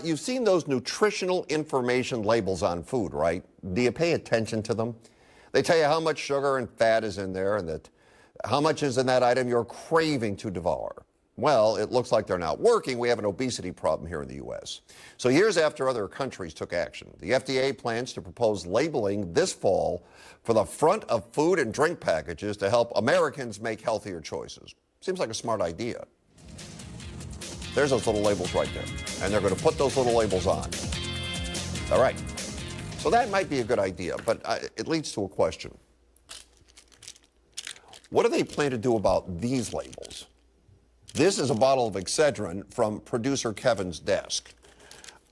You've seen those nutritional information labels on food, right? Do you pay attention to them? They tell you how much sugar and fat is in there and that how much is in that item you're craving to devour. Well, it looks like they're not working. We have an obesity problem here in the U.S. So years after other countries took action, the FDA plans to propose labeling this fall for the front of food and drink packages to help Americans make healthier choices. Seems like a smart idea. There's those little labels right there. And they're going to put those little labels on. All right. So that might be a good idea, but it leads to a question. What do they plan to do about these labels? This is a bottle of Excedrin from producer Kevin's desk.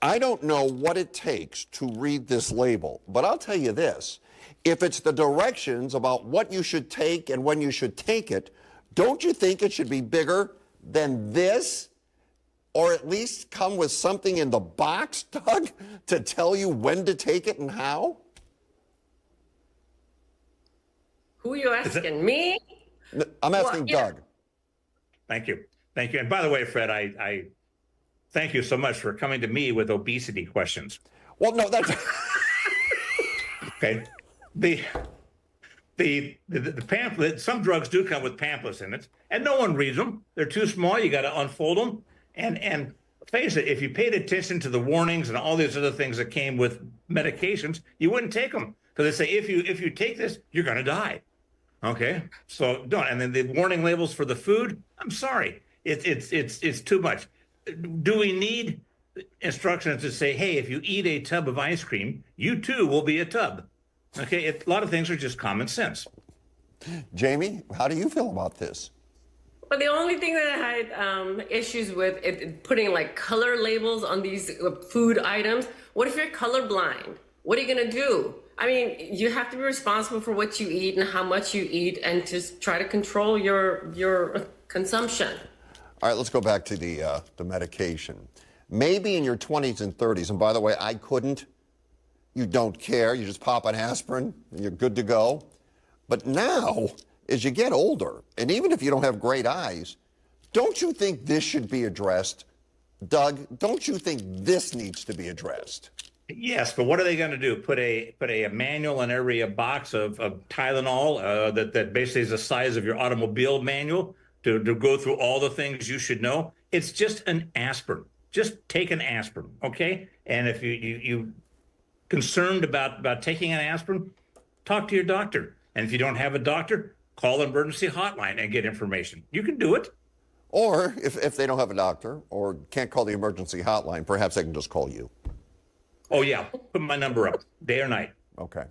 I don't know what it takes to read this label, but I'll tell you this. If it's the directions about what you should take and when you should take it, don't you think it should be bigger than this? Or at least come with something in the box, Doug, to tell you when to take it and how? Who are you asking? Me? I'm asking Doug. Thank you. Thank you. And by the way, Fred, I thank you so much for coming to me with obesity questions. Well, no, that's... Okay. The pamphlet, some drugs do come with pamphlets in it, and no one reads them. They're too small. You got to unfold them. And face it, if you paid attention to the warnings and all these other things that came with medications, you wouldn't take them. Because they say, if you take this, you're going to die. Okay, so don't. And then the warning labels for the food, I'm sorry, it's too much. Do we need instructions to say, hey, if you eat a tub of ice cream, you too will be a tub? Okay, a lot of things are just common sense. Jamie, how do you feel about this? Well, the only thing that I had issues with putting like color labels on these food items. What if you're colorblind? What are you gonna do? I mean, you have to be responsible for what you eat and how much you eat, and just try to control your consumption. All right, let's go back to the medication. Maybe in your 20s and 30s, and by the way, I couldn't. You don't care. You just pop an aspirin, and you're good to go. But now, as you get older, and even if you don't have great eyes, don't you think this should be addressed? Doug, don't you think this needs to be addressed? Yes, but what are they going to do? Put a manual in every box of Tylenol that basically is the size of your automobile manual to go through all the things you should know? It's just an aspirin. Just take an aspirin, okay? And if you concerned about taking an aspirin, talk to your doctor. And if you don't have a doctor, call the emergency hotline and get information. You can do it. Or if they don't have a doctor or can't call the emergency hotline, perhaps they can just call you. Oh, yeah. Put my number up day or night. Okay.